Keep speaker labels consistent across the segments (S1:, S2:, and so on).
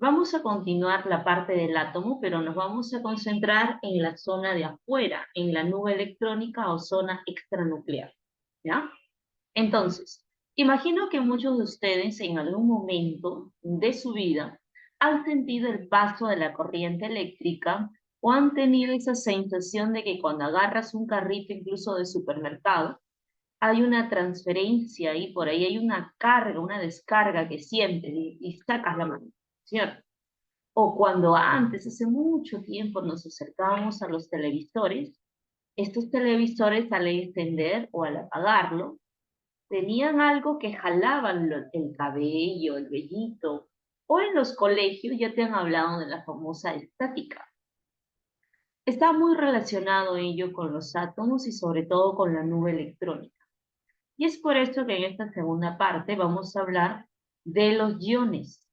S1: Vamos a continuar la parte del átomo, pero nos vamos a concentrar en la zona de afuera, en la nube electrónica o zona extranuclear, ¿ya? Entonces, imagino que muchos de ustedes en algún momento de su vida han sentido el paso de la corriente eléctrica o han tenido esa sensación de que cuando agarras un carrito incluso de supermercado, hay una transferencia y por ahí hay una carga, una descarga que sientes y sacas la mano, ¿cierto? O cuando antes, hace mucho tiempo, nos acercábamos a los televisores, estos televisores al encender o al apagarlo, tenían algo que jalaban el cabello, el vellito, o en los colegios ya te han hablado de la famosa estática. Está muy relacionado ello con los átomos y sobre todo con la nube electrónica. Y es por esto que en esta segunda parte vamos a hablar de los iones.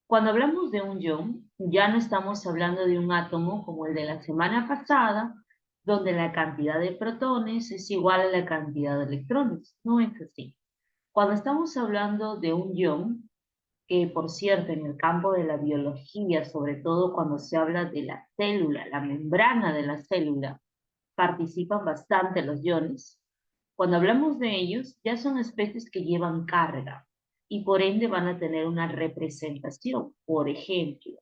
S1: Cuando hablamos de un ion, ya no estamos hablando de un átomo como el de la semana pasada, donde la cantidad de protones es igual a la cantidad de electrones. No es así. Cuando estamos hablando de un ion, que por cierto en el campo de la biología, sobre todo cuando se habla de la célula, la membrana de la célula, participan bastante los iones. Cuando hablamos de ellos, ya son especies que llevan carga y por ende van a tener una representación. Por ejemplo,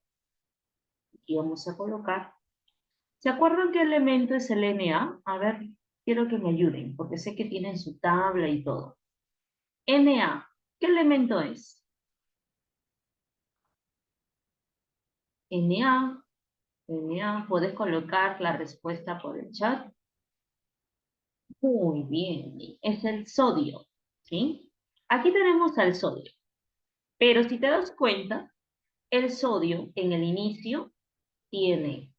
S1: aquí vamos a colocar, ¿se acuerdan qué elemento es el Na? A ver, quiero que me ayuden, porque sé que tienen su tabla y todo. Na, ¿qué elemento es? Na, Na, ¿puedes colocar la respuesta por el chat? Muy bien, es el sodio, ¿sí? Aquí tenemos al sodio, pero si te das cuenta, el sodio en el inicio tiene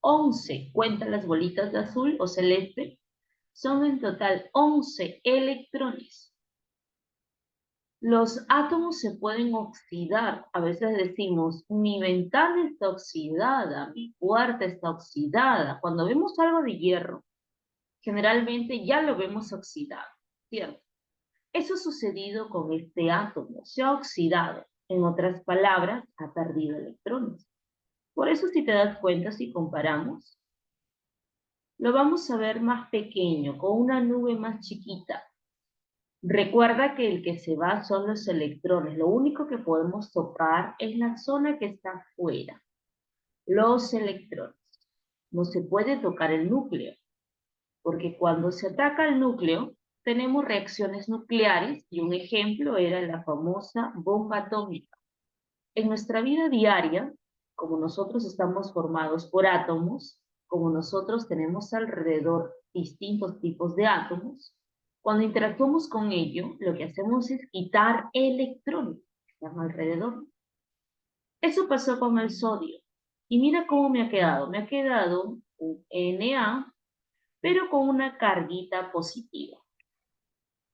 S1: 11, cuenta las bolitas de azul o celeste, son en total 11 electrones. Los átomos se pueden oxidar, a veces decimos, mi ventana está oxidada, mi puerta está oxidada. Cuando vemos algo de hierro, generalmente ya lo vemos oxidado, ¿cierto? Eso ha sucedido con este átomo, se ha oxidado. En otras palabras, ha perdido electrones. Por eso, si te das cuenta, si comparamos, lo vamos a ver más pequeño, con una nube más chiquita. Recuerda que el que se va son los electrones. Lo único que podemos tocar es la zona que está afuera, los electrones. No se puede tocar el núcleo, porque cuando se ataca el núcleo, tenemos reacciones nucleares y un ejemplo era la famosa bomba atómica. En nuestra vida diaria, como nosotros estamos formados por átomos, como nosotros tenemos alrededor distintos tipos de átomos, cuando interactuamos con ello, lo que hacemos es quitar electrones que están alrededor. Eso pasó con el sodio. Y mira cómo me ha quedado. Me ha quedado un Na, pero con una carguita positiva.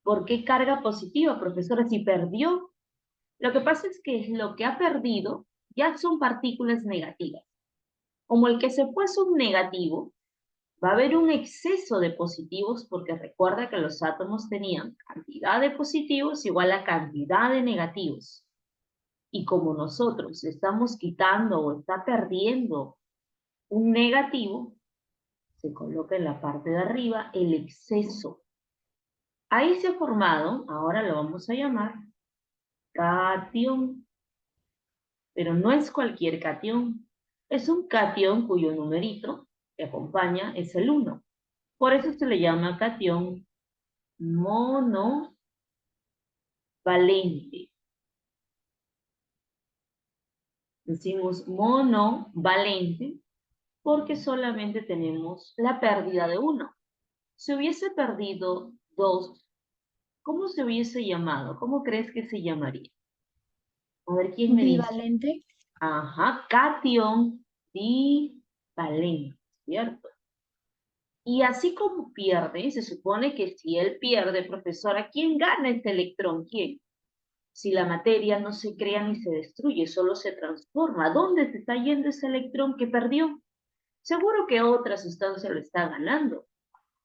S1: ¿Por qué carga positiva, profesora? Si perdió. Lo que pasa es que lo que ha perdido ya son partículas negativas. Como el que se fue es un negativo, va a haber un exceso de positivos porque recuerda que los átomos tenían cantidad de positivos igual a cantidad de negativos. Y como nosotros estamos quitando o está perdiendo un negativo, se coloca en la parte de arriba el exceso. Ahí se ha formado, ahora lo vamos a llamar cation. Pero no es cualquier cation. Es un cation cuyo numerito que acompaña es el 1. Por eso se le llama cation monovalente. Decimos monovalente porque solamente tenemos la pérdida de 1. Si hubiese perdido 2, ¿cómo se hubiese llamado? ¿Cómo crees que se llamaría? A ver, ¿quién me dice?
S2: Bivalente.
S1: Ajá, cation bivalente, ¿cierto? Y así como pierde, se supone que si él pierde, profesora, ¿quién gana este electrón? ¿Quién? Si la materia no se crea ni se destruye, solo se transforma. ¿Dónde se está yendo ese electrón que perdió? Seguro que otra sustancia lo está ganando.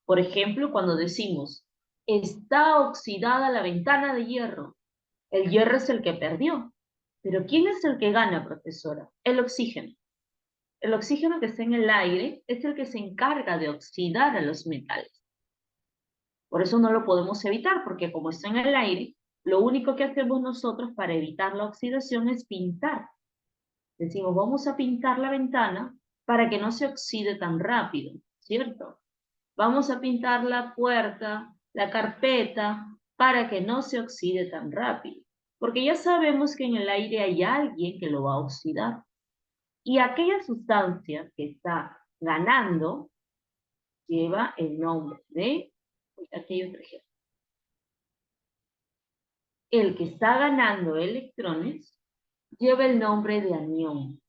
S1: Por ejemplo, cuando decimos, está oxidada la ventana de hierro, el hierro es el que perdió. Pero ¿quién es el que gana, profesora? El oxígeno. El oxígeno que está en el aire es el que se encarga de oxidar a los metales. Por eso no lo podemos evitar, porque como está en el aire, lo único que hacemos nosotros para evitar la oxidación es pintar. Decimos, vamos a pintar la ventana para que no se oxide tan rápido, ¿cierto? Vamos a pintar la puerta, la carpeta, para que no se oxide tan rápido. Porque ya sabemos que en el aire hay alguien que lo va a oxidar. Y aquella sustancia que está ganando lleva el nombre de, aquí hay otro ejemplo. El que está ganando electrones lleva el nombre de anión.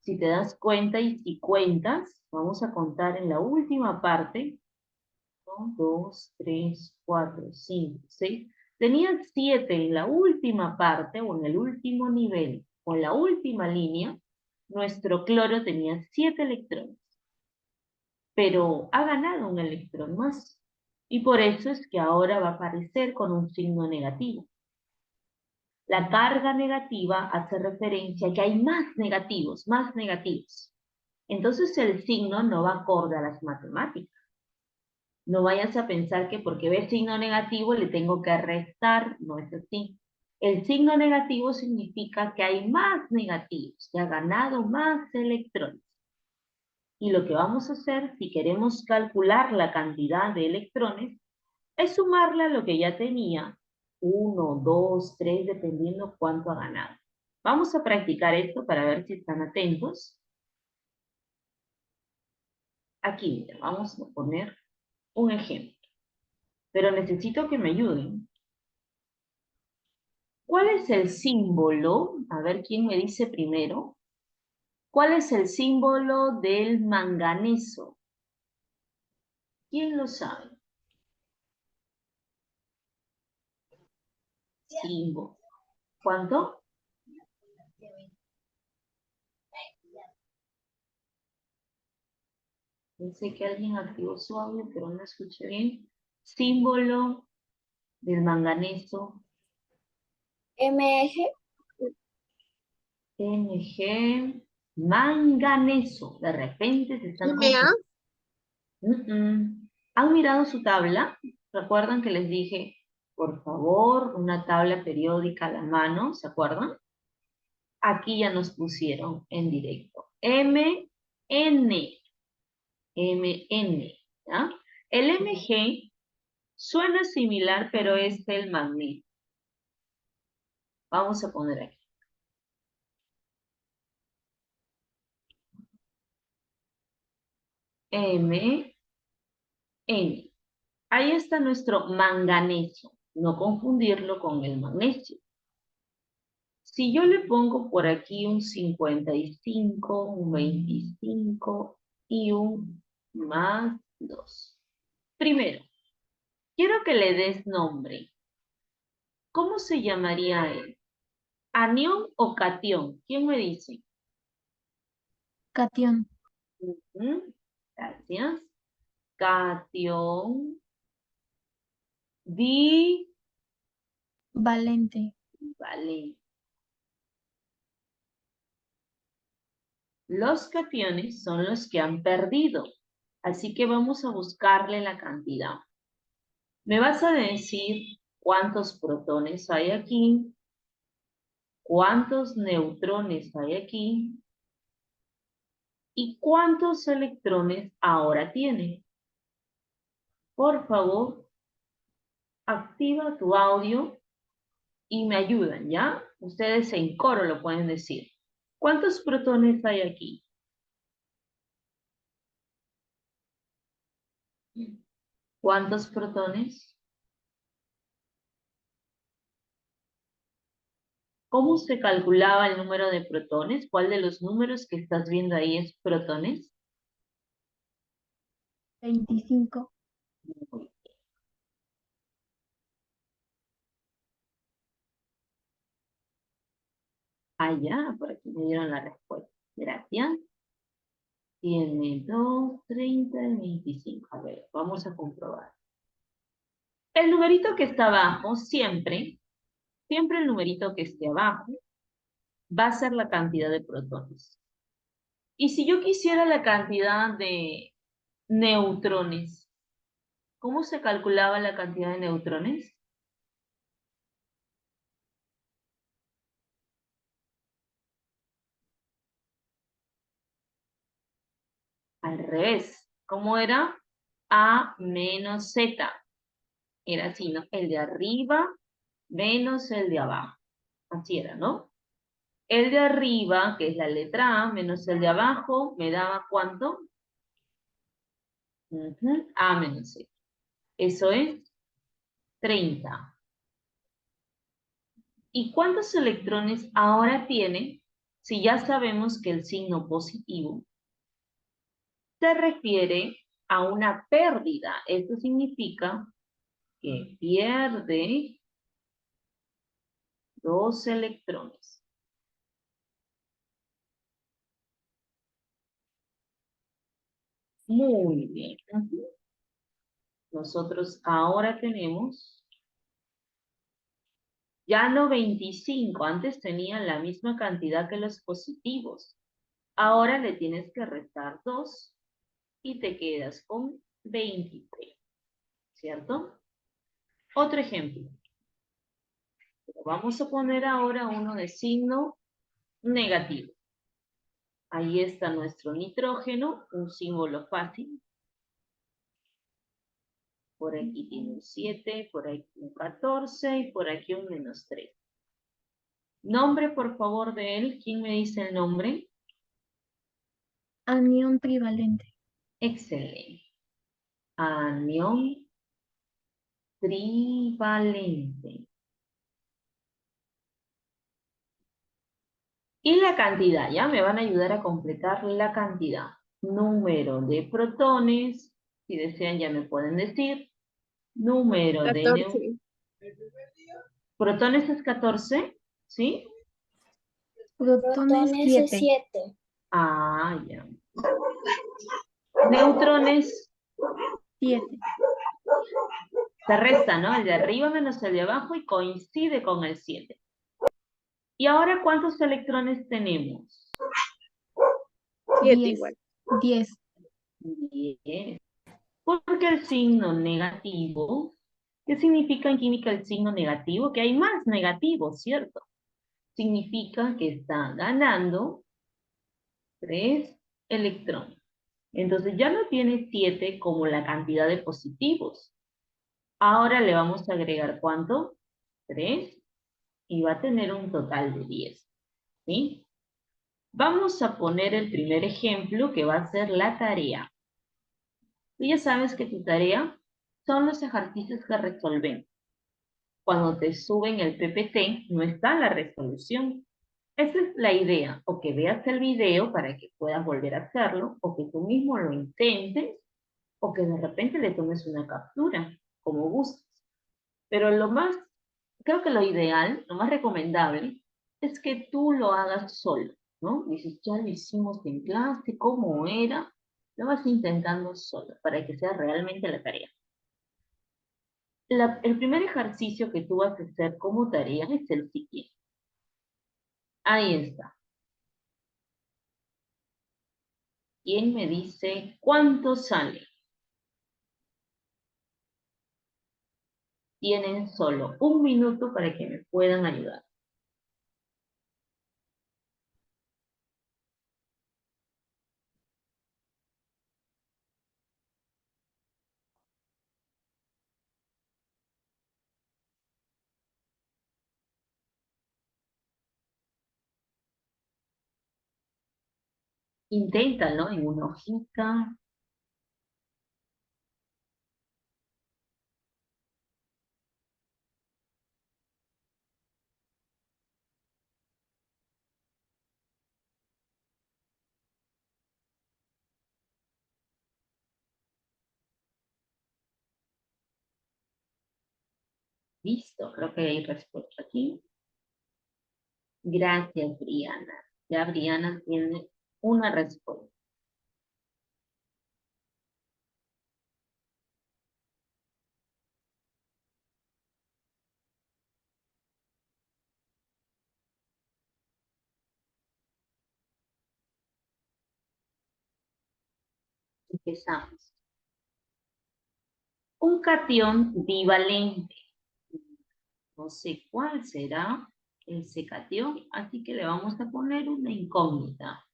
S1: Si te das cuenta y si cuentas, vamos a contar en la última parte, 1, 2, 3, 4, 5, 6. Tenías 7 en la última parte o en el último nivel o en la última línea. Nuestro cloro tenía 7 electrones, pero ha ganado un electrón más. Y por eso es que ahora va a aparecer con un signo negativo. La carga negativa hace referencia a que hay más negativos, más negativos. Entonces el signo no va acorde a las matemáticas. No vayas a pensar que porque ves signo negativo le tengo que restar, no es así. El signo negativo significa que hay más negativos, que ha ganado más electrones. Y lo que vamos a hacer, si queremos calcular la cantidad de electrones, es sumarle a lo que ya tenía, 1, 2, 3, dependiendo cuánto ha ganado. Vamos a practicar esto para ver si están atentos. Aquí, mira, vamos a poner un ejemplo, pero necesito que me ayuden. ¿Cuál es el símbolo? A ver quién me dice primero. ¿Cuál es el símbolo del manganeso? ¿Quién lo sabe? Símbolo. ¿Cuánto? Pensé que alguien activó su audio, pero no escuché bien. Símbolo del manganeso.
S2: MG.
S1: Mg. Manganeso. De repente se están
S2: MA.
S1: confundiendo. ¿Han mirado su tabla? ¿Recuerdan que les dije, por favor, una tabla periódica a la mano? ¿Se acuerdan? Aquí ya nos pusieron en directo. MN. MN. ¿Ya? El Mg suena similar, pero es el magnesio. Vamos a poner aquí. MN. Ahí está nuestro manganeso. No confundirlo con el magnesio. Si yo le pongo por aquí un 55, un 25 y un más 2. Primero, quiero que le des nombre. ¿Cómo se llamaría él? ¿Anión o catión? ¿Quién me dice?
S2: Cation.
S1: Ujú, gracias. Catión.
S2: Valente.
S1: Vale. Los cationes son los que han perdido. Así que vamos a buscarle la cantidad. Me vas a decir cuántos protones hay aquí, cuántos neutrones hay aquí y cuántos electrones ahora tiene. Por favor, activa tu audio y me ayudan, ¿ya? Ustedes en coro lo pueden decir. ¿Cuántos protones hay aquí? ¿Cuántos protones? ¿Cómo se calculaba el número de protones? ¿Cuál de los números que estás viendo ahí es protones?
S2: 25.
S1: Ah, ya, por aquí me dieron la respuesta. Gracias. Tiene 2, 30 y 25. A ver, vamos a comprobar. El numerito que está abajo, siempre el numerito que esté abajo, va a ser la cantidad de protones. Y si yo quisiera la cantidad de neutrones, ¿cómo se calculaba la cantidad de neutrones? Al revés. ¿Cómo era? A menos Z. Era así, ¿no? El de arriba menos el de abajo. Así era, ¿no? El de arriba, que es la letra A, menos el de abajo, me daba ¿cuánto? A menos Z. Eso es 30. ¿Y cuántos electrones ahora tiene si ya sabemos que el signo positivo se refiere a una pérdida? Esto significa que pierde 2 electrones. Muy bien. Nosotros ahora tenemos ya no 25, antes tenían la misma cantidad que los positivos. Ahora le tienes que restar 2 y te quedas con 23, ¿cierto? Otro ejemplo. Vamos a poner ahora uno de signo negativo. Ahí está nuestro nitrógeno, un símbolo fácil. Por aquí tiene un 7, por aquí un 14 y por aquí un -3. Nombre, por favor, de él. ¿Quién me dice el nombre?
S2: Anión trivalente.
S1: Excelente. Anión trivalente. Y la cantidad, ¿ya? Me van a ayudar a completar la cantidad. Número de protones, si desean ya me pueden decir. Número de
S2: 14.
S1: protones es 14, ¿sí?
S2: Protones
S3: Protones es
S2: 7.
S3: 7.
S1: Ah, ya. Neutrones
S2: 7.
S1: se resta, ¿no? El de arriba menos el de abajo y coincide con el 7. ¿Y ahora cuántos electrones tenemos?
S3: 7
S2: 10.
S3: igual.
S2: 10.
S1: 10. Porque el signo negativo, ¿qué significa en química el signo negativo? Que hay más negativos, ¿cierto? Significa que está ganando 3 electrones. Entonces ya no tiene 7 como la cantidad de positivos. Ahora le vamos a agregar ¿cuánto? 3 y va a tener un total de 10. ¿Sí? Vamos a poner el primer ejemplo que va a ser la tarea. Tú ya sabes que tu tarea son los ejercicios que resolvemos. Cuando te suben el PPT, no está la resolución. Esa es la idea, o que veas el video para que puedas volver a hacerlo, o que tú mismo lo intentes, o que de repente le tomes una captura, como gustes. Pero creo que lo ideal, lo más recomendable, es que tú lo hagas solo, ¿no? Dices, ya lo hicimos en clase, ¿cómo era? Lo vas intentando solo, para que sea realmente la tarea. El primer ejercicio que tú vas a hacer como tarea es el siguiente. Ahí está. ¿Quién me dice cuánto sale? Tienen solo 1 minuto para que me puedan ayudar. Inténtalo en una hojita. Listo, creo que hay respuesta aquí. Gracias, Briana. Ya Briana tiene una respuesta. Empezamos. Un catión divalente. No sé cuál será ese catión, así que le vamos a poner una incógnita.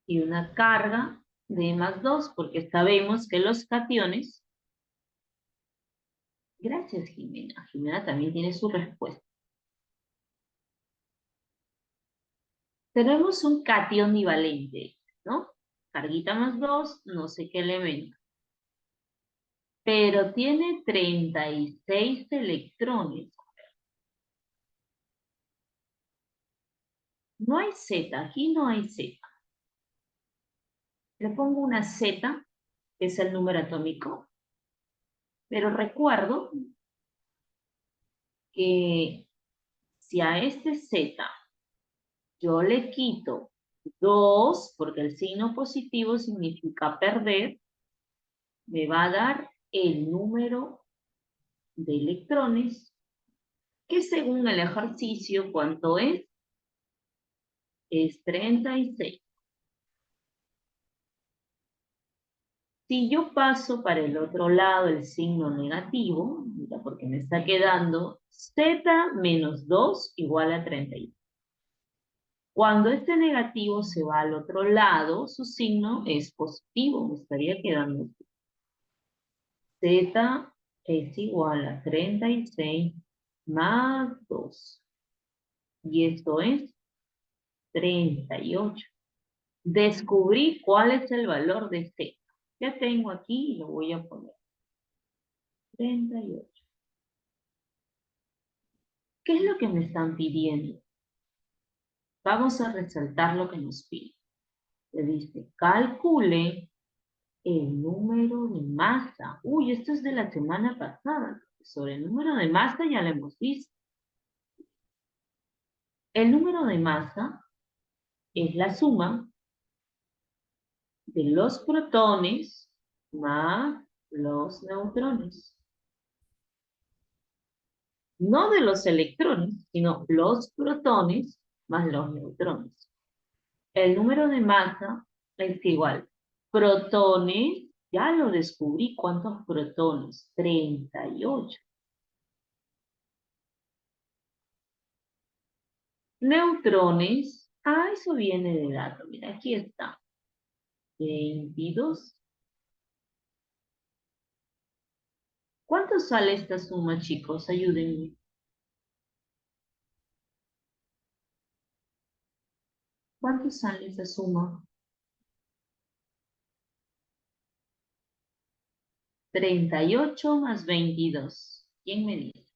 S1: Y una carga de +2, porque sabemos que los cationes... Gracias, Jimena. Jimena también tiene su respuesta. Tenemos un catión divalente, ¿no? Carguita +2, no sé qué elemento. Pero tiene 36 electrones. No hay Z, aquí no hay Z. Le pongo una Z, que es el número atómico. Pero recuerdo que si a este Z yo le quito 2, porque el signo positivo significa perder, me va a dar el número de electrones, que según el ejercicio, ¿cuánto es? Es 36. Si yo paso para el otro lado el signo negativo, mira, porque me está quedando Z menos 2 igual a 36. Cuando este negativo se va al otro lado, su signo es positivo, me estaría quedando Z es igual a 36 más 2. Y esto es 38. Descubrí cuál es el valor de Z. Ya tengo aquí y lo voy a poner. 38. ¿Qué es lo que me están pidiendo? Vamos a resaltar lo que nos pide. Le dice, calcule el número de masa. Uy, esto es de la semana pasada. Sobre el número de masa ya lo hemos visto. El número de masa es la suma de los protones más los neutrones. No de los electrones, sino los protones más los neutrones. El número de masa es igual. Protones, ya lo descubrí. ¿Cuántos protones? 38. Neutrones, eso viene de dato. Mira, aquí está. 22. ¿Cuánto sale esta suma, chicos? Ayúdenme. ¿Cuánto sale esta suma? 38 más 22. ¿Quién me dice?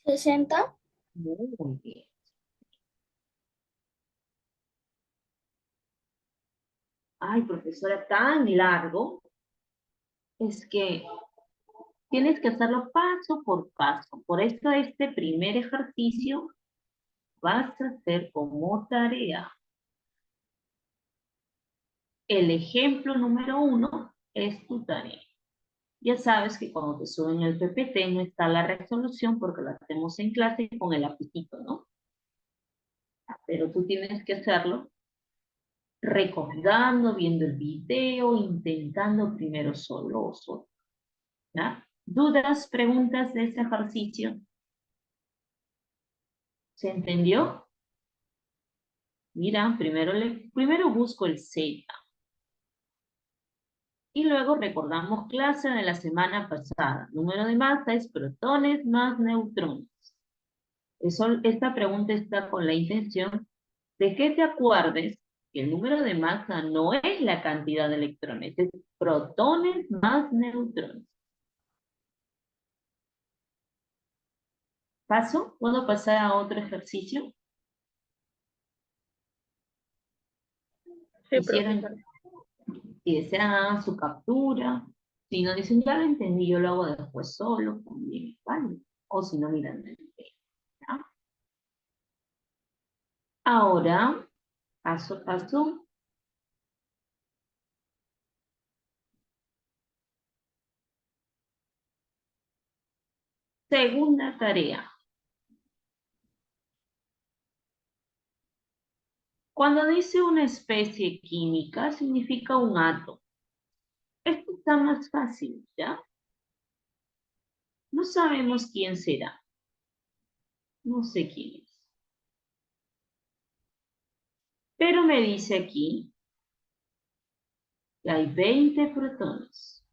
S3: 60.
S1: Muy bien. Ay, profesora, tan largo. Es que tienes que hacerlo paso por paso. Por eso este primer ejercicio vas a hacer como tarea. El ejemplo número 1 es tu tarea. Ya sabes que cuando te suben el PPT no está la resolución porque la hacemos en clase con el lapicito, ¿no? Pero tú tienes que hacerlo recordando, viendo el video, intentando primero solo o solo. ¿Ya? ¿Dudas, preguntas de ese ejercicio? ¿Se entendió? Mira, primero busco el Z. Y luego recordamos clase de la semana pasada. Número de masa es protones más neutrones. Esta pregunta está con la intención de que te acuerdes que el número de masa no es la cantidad de electrones, es protones más neutrones. ¿Paso? ¿Puedo pasar a otro ejercicio?
S3: Sí,
S1: Hicieron,
S3: profesora.
S1: si desean su captura. Si no dicen, ya lo entendí, yo lo hago después solo, también, ¿vale? O si no, miran el video, ¿ya? Ahora, paso a paso. Segunda tarea. Cuando dice una especie química, significa un átomo. Esto está más fácil, ¿ya? No sabemos quién será. No sé quién es. Pero me dice aquí que hay 20 protones.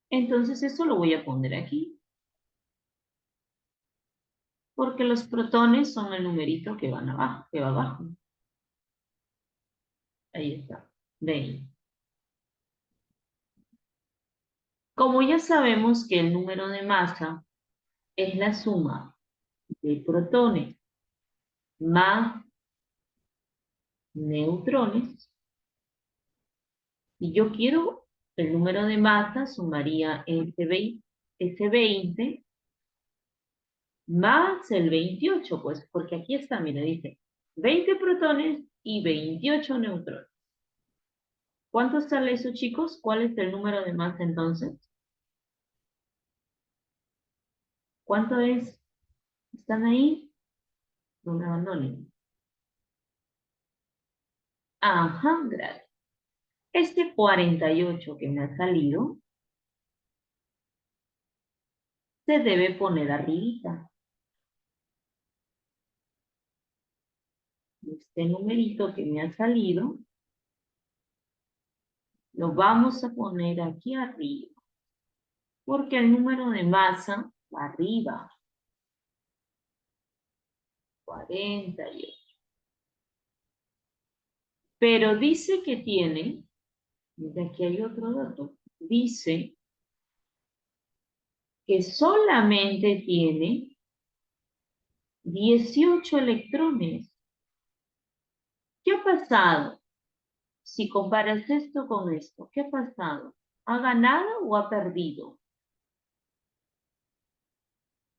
S1: Entonces eso lo voy a poner aquí. Porque los protones son el numerito que van abajo, que va abajo. Ahí está. 20. Como ya sabemos que el número de masa es la suma de protones más neutrones, si yo quiero el número de masa, sumaría ese 20 más el 28, pues, porque aquí está, mira, dice 20 protones y 28 neutrones. ¿Cuánto sale eso, chicos? ¿Cuál es el número de masa entonces? ¿Cuánto es? ¿Están ahí? No me abandonen. Ajá, gracias. Este 48 que me ha salido se debe poner arribita. Este numerito que me ha salido lo vamos a poner aquí arriba, porque el número de masa va arriba. 48. Pero dice que tiene, mira aquí hay otro dato, dice que solamente tiene 18 electrones. ¿Qué ha pasado? Si comparas esto con esto, ¿qué ha pasado? ¿Ha ganado o ha perdido?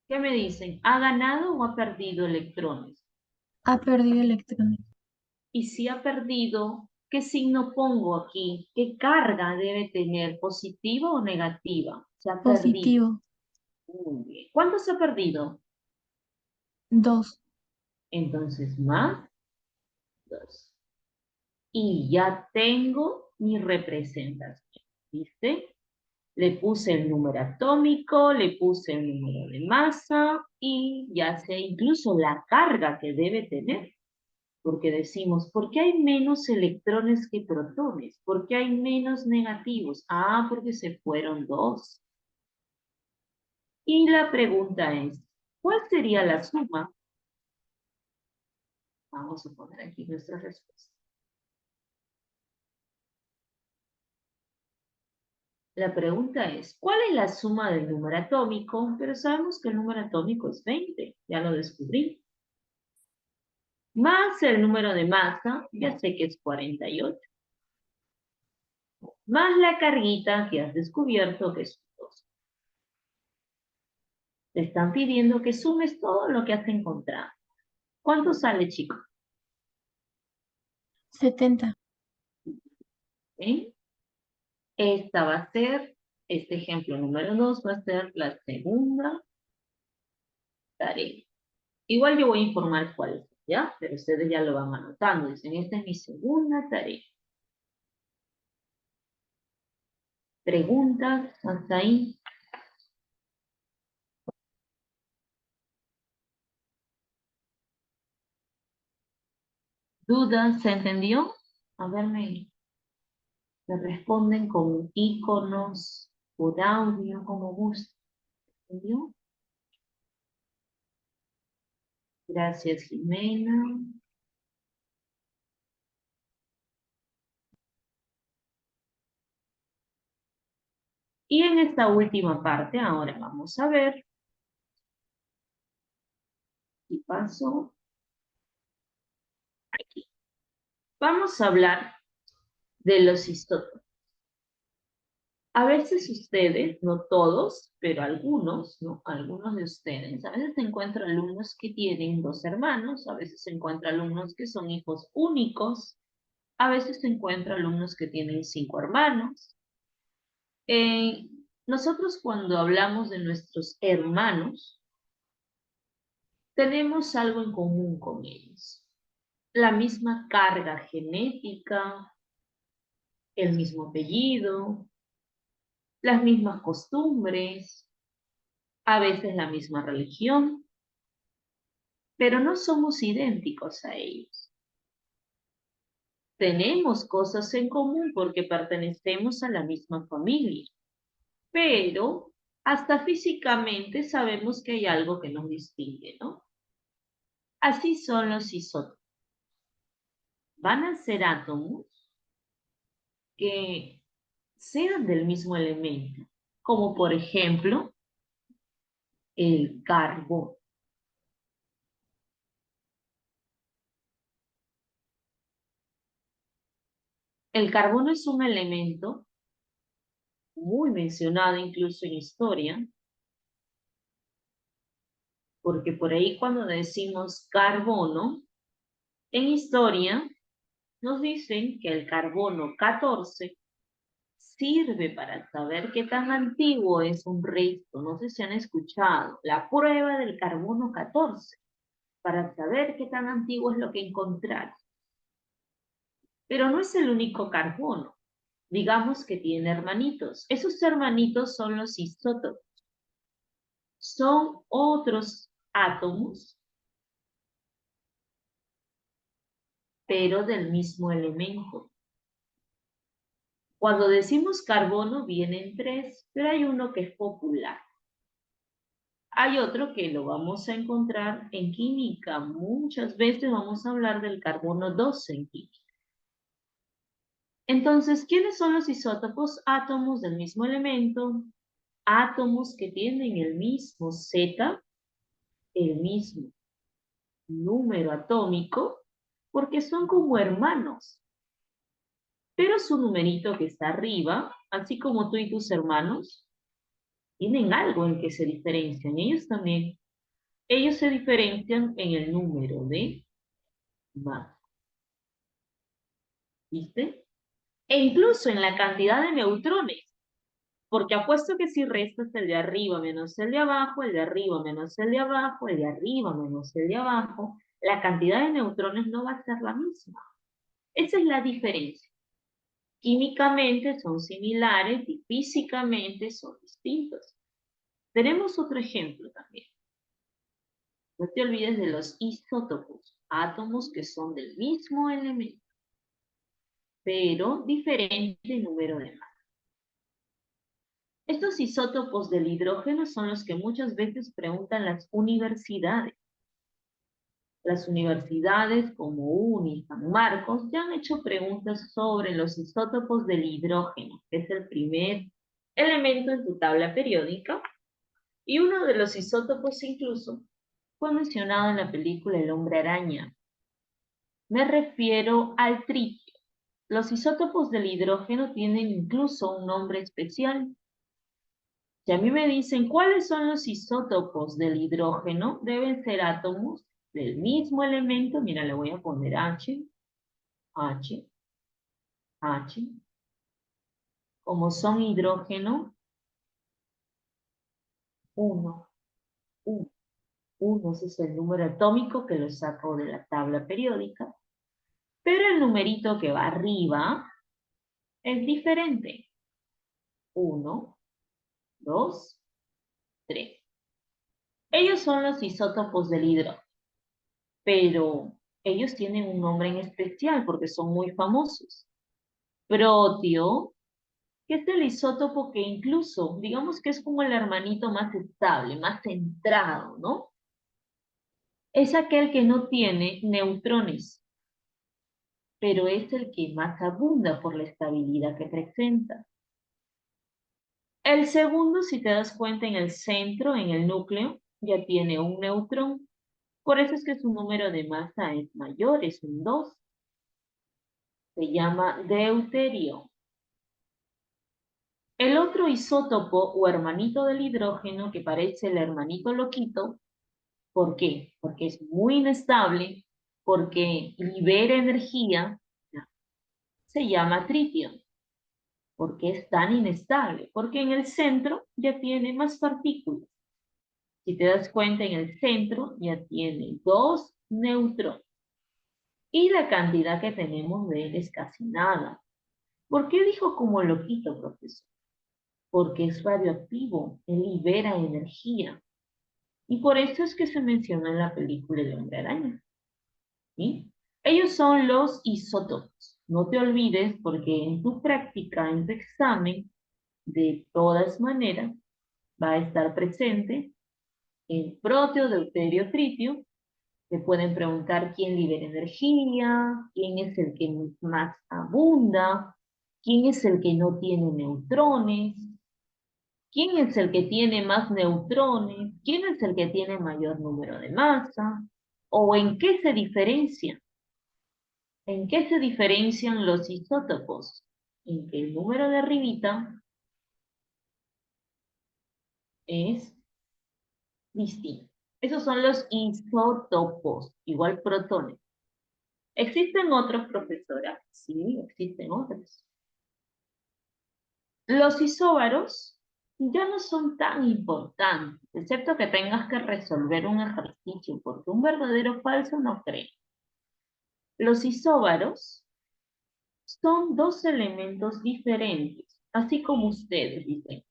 S1: ¿Qué me dicen? ¿Ha ganado o ha perdido electrones?
S2: Ha perdido electrones.
S1: Y si ha perdido, ¿qué signo pongo aquí? ¿Qué carga debe tener? ¿Positiva o negativa? Se ha perdido.
S2: Positivo.
S1: Muy bien. ¿Cuántos ha perdido?
S2: 2.
S1: Entonces, más 2. Y ya tengo mi representación. ¿Viste? Le puse el número atómico, le puse el número de masa y ya sé incluso la carga que debe tener. Porque decimos, ¿por qué hay menos electrones que protones? ¿Por qué hay menos negativos? Ah, porque se fueron 2. Y la pregunta es, ¿cuál sería la suma? Vamos a poner aquí nuestra respuesta. La pregunta es, ¿cuál es la suma del número atómico? Pero sabemos que el número atómico es 20, ya lo descubrí. Más el número de masa, ya sé que es 48. Más la carguita que has descubierto que es 2. Te están pidiendo que sumes todo lo que has encontrado. ¿Cuánto sale, chicos?
S2: 70.
S1: ¿Eh? Esta va a ser, este ejemplo número 2 va a ser la segunda tarea. Igual yo voy a informar cuál es, ¿ya? Pero ustedes ya lo van anotando. Dicen, esta es mi segunda tarea. ¿Preguntas hasta ahí? ¿Dudas? ¿Se entendió? A ver, me responden con iconos, por audio, como gusten. ¿Entendió? Gracias, Jimena. Y en esta última parte, ahora vamos a ver si paso aquí. Vamos a hablar de los isótopos. A veces ustedes, no todos, pero algunos, ¿no? Algunos de ustedes, a veces se encuentran alumnos que tienen 2 hermanos, a veces se encuentran alumnos que son hijos únicos, a veces se encuentran alumnos que tienen 5 hermanos. Nosotros cuando hablamos de nuestros hermanos, tenemos algo en común con ellos. La misma carga genética, el mismo apellido, las mismas costumbres, a veces la misma religión, pero no somos idénticos a ellos. Tenemos cosas en común porque pertenecemos a la misma familia, pero hasta físicamente sabemos que hay algo que nos distingue, ¿no? Así son los isótopos. Van a ser átomos que sean del mismo elemento, como por ejemplo el carbón. El carbono es un elemento muy mencionado incluso en historia, porque por ahí cuando decimos carbono, en historia nos dicen que el carbono 14 sirve para saber qué tan antiguo es un resto. No sé si han escuchado la prueba del carbono 14, para saber qué tan antiguo es lo que encontraron. Pero no es el único carbono. Digamos que tiene hermanitos. Esos hermanitos son los isótopos. Son otros átomos, pero del mismo elemento. Cuando decimos carbono vienen tres, pero hay uno que es popular. Hay otro que lo vamos a encontrar en química. Muchas veces vamos a hablar del carbono 12 en química. Entonces, ¿quiénes son los isótopos? Átomos del mismo elemento, átomos que tienen el mismo Z, el mismo número atómico, porque son como hermanos. Pero su numerito que está arriba, así como tú y tus hermanos, tienen algo en que se diferencian. Ellos también. Ellos se diferencian en el número de más. ¿Viste? E incluso en la cantidad de neutrones. Porque apuesto que si restas el de arriba menos el de abajo, el de arriba menos el de abajo, el de arriba menos el de abajo, la cantidad de neutrones no va a ser la misma. Esa es la diferencia. Químicamente son similares y físicamente son distintos. Tenemos otro ejemplo también. No te olvides de los isótopos, átomos que son del mismo elemento, pero diferente número de masas. Estos isótopos del hidrógeno son los que muchas veces preguntan las universidades. Las universidades como UNI, San Marcos, ya han hecho preguntas sobre los isótopos del hidrógeno, que es el primer elemento en tu tabla periódica, y uno de los isótopos incluso fue mencionado en la película El Hombre Araña. Me refiero al tritio. Los isótopos del hidrógeno tienen incluso un nombre especial. Si a mí me dicen cuáles son los isótopos del hidrógeno, deben ser átomos del mismo elemento. Mira, le voy a poner H, H, H. Como son hidrógeno, 1, 1, 1, ese es el número atómico que lo saco de la tabla periódica. Pero el numerito que va arriba es diferente. 1, 2, 3. Ellos son los isótopos del hidrógeno, pero ellos tienen un nombre en especial porque son muy famosos. Protio, que es el isótopo que incluso, digamos que es como el hermanito más estable, más centrado, ¿no? Es aquel que no tiene neutrones, pero es el que más abunda por la estabilidad que presenta. El segundo, si te das cuenta, en el centro, en el núcleo, ya tiene un neutrón. Por eso es que su número de masa es mayor, es un 2. Se llama deuterio. El otro isótopo o hermanito del hidrógeno, que parece el hermanito loquito, ¿por qué? Porque es muy inestable, porque libera energía, se llama tritio. ¿Por qué es tan inestable? Porque en el centro ya tiene más partículas. Si te das cuenta, en el centro ya tiene 2 neutrones. Y la cantidad que tenemos de él es casi nada. ¿Por qué dijo como loquito, profesor? Porque es radioactivo, él libera energía. Y por eso es que se menciona en la película de Hombre Araña. ¿Sí? Ellos son los isótopos. No te olvides porque en tu práctica, en tu examen, de todas maneras, va a estar presente el proteo, deuterio, tritio. Te pueden preguntar quién libera energía, quién es el que más abunda, quién es el que no tiene neutrones, quién es el que tiene más neutrones, quién es el que tiene mayor número de masa, o en qué se diferencian. ¿En qué se diferencian los isótopos? En que el número de arribita es distinto. Esos son los isótopos, igual protones. ¿Existen otros, profesora? Sí, existen otros. Los isóbaros ya no son tan importantes, excepto que tengas que resolver un ejercicio, porque un verdadero o falso no creo. Los isóbaros son 2 elementos diferentes, así como ustedes dicen.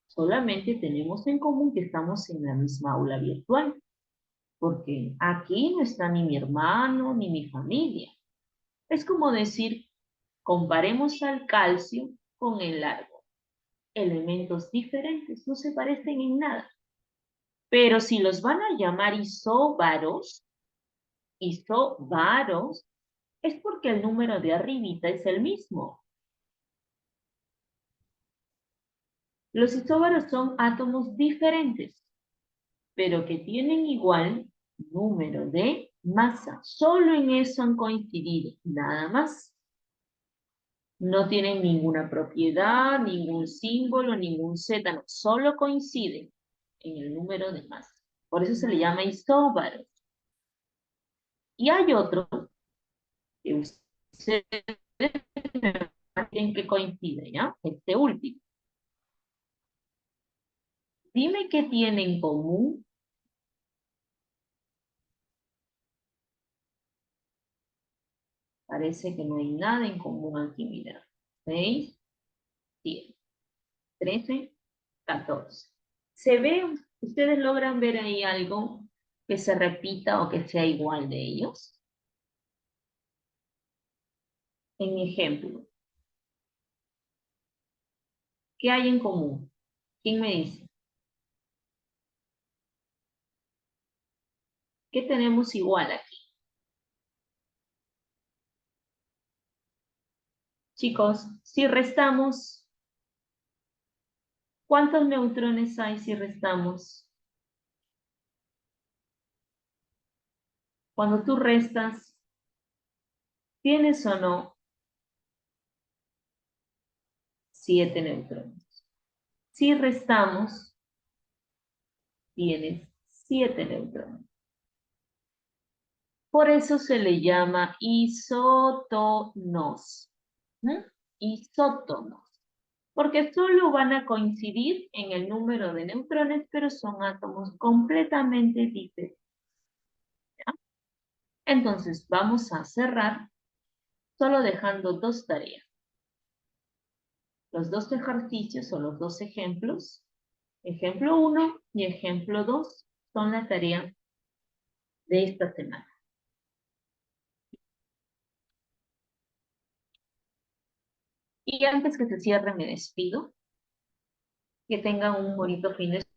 S1: Solamente tenemos en común que estamos en la misma aula virtual, porque aquí no está ni mi hermano ni mi familia. Es como decir, comparemos al calcio con el árbol. Elementos diferentes, no se parecen en nada. Pero si los van a llamar isóbaros, es porque el número de arribita es el mismo. Los isóbaros son átomos diferentes, pero que tienen igual número de masa. Solo en eso han coincidido, nada más. No tienen ninguna propiedad, ningún símbolo, ningún Z, no, solo coinciden en el número de masa. Por eso se le llama isóbaros. Y hay otro que ustedes tienen que coincide, ¿ya? Este último. Dime qué tiene en común. Parece que no hay nada en común aquí, mira. 6, 10, 13, 14. ¿Se ve? ¿Ustedes logran ver ahí algo que se repita o que sea igual de ellos? En mi ejemplo, ¿qué hay en común? ¿Quién me dice? ¿Qué tenemos igual aquí? Chicos, si restamos, ¿cuántos neutrones hay si restamos? Cuando tú restas, ¿tienes o no 7 neutrones? Si restamos, tienes 7 neutrones. Por eso se le llama isótonos. Isótonos. Porque solo van a coincidir en el número de neutrones, pero son átomos completamente diferentes. ¿Ya? Entonces, vamos a cerrar solo dejando 2 tareas. Los 2 ejercicios o los 2 ejemplos. Ejemplo 1 y ejemplo 2 son la tarea de esta semana. Y antes que se cierre, me despido. Que tengan un bonito fin de semana.